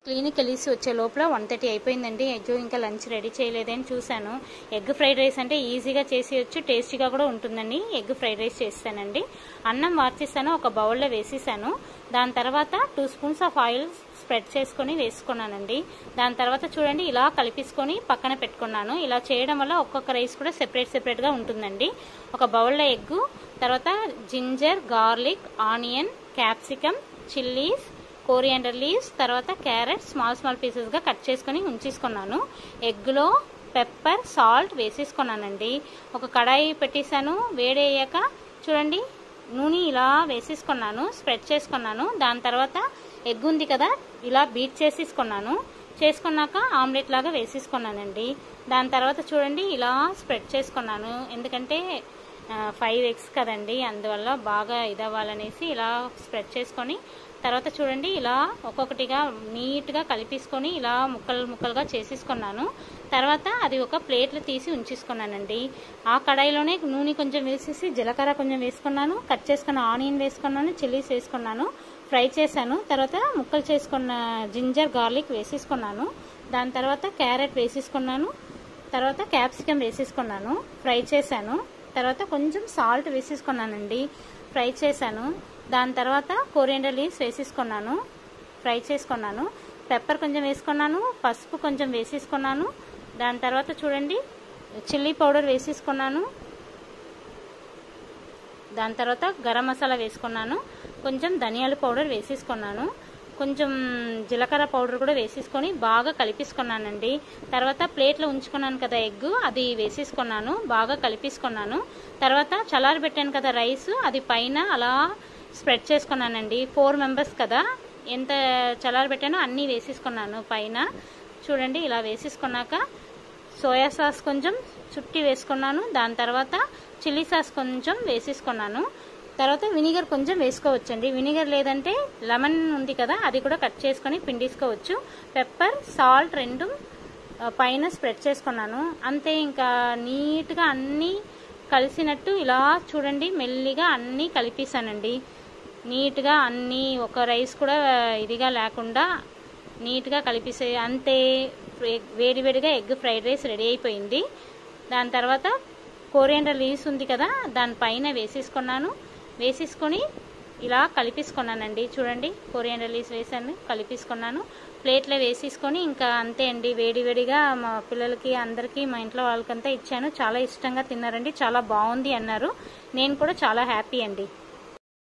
Clinic వెళ్ళేసి వచ్చే లోపల 1:30 అయిపోయిందండి. ఎగ్ ఇంకా లంచ్ రెడీ చేయలేదని చూశాను. ఎగ్ ఫ్రైడ్ రైస్ అంటే ఈజీగా చేసేయచ్చు, టేస్టీగా కూడా ఉంటుందండి. ఎగ్ ఫ్రైడ్ రైస్ చేస్తానండి. అన్నం మార్చేసాను, ఒక బౌల్లో వేసేసాను. దాని తర్వాత 2 స్పూన్స్ ఆఫ్ ఆయిల్ స్ప్రెడ్ చేసుకొని వేసుకున్నానండి. దాని తర్వాత చూడండి ఇలా కలిపేసుకొని పక్కన పెట్టుకున్నాను. ఇలా చేయడం వల్ల ఒక్కొక్క రైస్ కూడా సెపరేట్గా ఉంటుందండి. ఒక బౌల్లో ఎగ్గు, తర్వాత ginger, garlic, onion, capsicum, chillies, coriander leaves, తర్వాత క్యారెట్ స్మాల్ పీసెస్గా కట్ చేసుకొని ఉంచేసుకున్నాను. ఎగ్లో పెప్పర్, సాల్ట్ వేసేసుకున్నానండి. ఒక కడాయి పెట్టేశాను. వేడి అయ్యాక చూడండి నూనె ఇలా వేసేసుకున్నాను, స్ప్రెడ్ చేసుకున్నాను. దాని తర్వాత ఎగ్ ఉంది కదా, ఇలా బీట్ చేసుకున్నాక ఆమ్లెట్ లాగా వేసేసుకున్నానండి. దాని తర్వాత చూడండి ఇలా స్ప్రెడ్ చేసుకున్నాను. ఎందుకంటే 5 ఎగ్స్ కదండి, అందువల్ల బాగా ఇదవ్వాలనేసి ఇలా స్ప్రెడ్ చేసుకొని తర్వాత చూడండి ఇలా ఒక్కొక్కటిగా నీట్గా కలిపేసుకొని ఇలా ముక్కలుగా చేసేసుకున్నాను. తర్వాత అది ఒక ప్లేట్లో తీసి ఉంచేసుకున్నానండి. ఆ కడాయిలోనే నూనె కొంచెం వేసేసి జీలకర్ర కొంచెం వేసుకున్నాను, కట్ చేసుకున్న ఆనియన్ వేసుకున్నాను, చిల్లీస్ వేసుకున్నాను, ఫ్రై చేశాను. తర్వాత ముక్కలు చేసుకున్న జింజర్, గార్లిక్ వేసేసుకున్నాను. దాని తర్వాత క్యారెట్ వేసేసుకున్నాను, తర్వాత క్యాప్సికమ్ వేసేసుకున్నాను, ఫ్రై చేశాను. తర్వాత కొంచెం సాల్ట్ వేసేసుకున్నానండి, ఫ్రై చేశాను. దాని తర్వాత కోరియాండర్ లీవ్స్ వేసేసుకున్నాను, ఫ్రై చేసుకున్నాను. పెప్పర్ కొంచెం వేసుకున్నాను, పసుపు కొంచెం వేసేసుకున్నాను. దాని తర్వాత చూడండి చిల్లీ పౌడర్ వేసేసుకున్నాను. దాని తర్వాత గరం మసాలా వేసుకున్నాను, కొంచెం ధనియాల పౌడర్ వేసేసుకున్నాను, కొంచెం జీలకర్ర పౌడర్ కూడా వేసేసుకొని బాగా కలిపేసుకున్నానండి. తర్వాత ప్లేట్లో ఉంచుకున్నాను కదా ఎగ్, అది వేసేసుకున్నాను, బాగా కలిపేసుకున్నాను. తర్వాత చల్లారబెట్టాను కదా రైస్, అది పైన అలా స్ప్రెడ్ చేసుకున్నానండి. 4 మెంబర్స్ కదా, ఎంత చల్లారబెట్టానో అన్నీ వేసేసుకున్నాను పైన. చూడండి ఇలా వేసేసుకున్నాక సోయా సాస్ కొంచెం చుట్టి వేసుకున్నాను. దాని తర్వాత చిల్లీ సాస్ కొంచెం వేసేసుకున్నాను. తర్వాత వినిగర్ కొంచెం వేసుకోవచ్చండి. వినిగర్ లేదంటే లెమన్ ఉంది కదా, అది కూడా కట్ చేసుకొని పిండేసుకోవచ్చు. పెప్పర్, సాల్ట్ 2 పైన స్ప్రెడ్ చేసుకున్నాను. అంతే, ఇంకా నీట్గా అన్నీ కలిసినట్టు ఇలా చూడండి మెల్లిగా అన్నీ కలిపేసానండి. నీట్గా అన్నీ ఒక రైస్ కూడా ఇదిగా లేకుండా నీట్గా కలిపేసే. అంతే, వేడివేడిగా ఎగ్ ఫ్రైడ్ రైస్ రెడీ అయిపోయింది. దాని తర్వాత కోరియాండర్ లీవ్స్ ఉంది కదా, దానిపైన వేసేసుకొని ఇలా కలిపేసుకున్నానండి. చూడండి కోరియాండర్ లీవ్స్ వేసాను, కలిపేసుకున్నాను. ప్లేట్లో వేసేసుకొని ఇంకా అంతే అండి, వేడివేడిగా మా పిల్లలకి అందరికీ మా ఇంట్లో వాళ్ళకంతా ఇచ్చాను. చాలా ఇష్టంగా తిన్నారండి, చాలా బాగుంది అన్నారు. నేను కూడా చాలా హ్యాపీ అండి.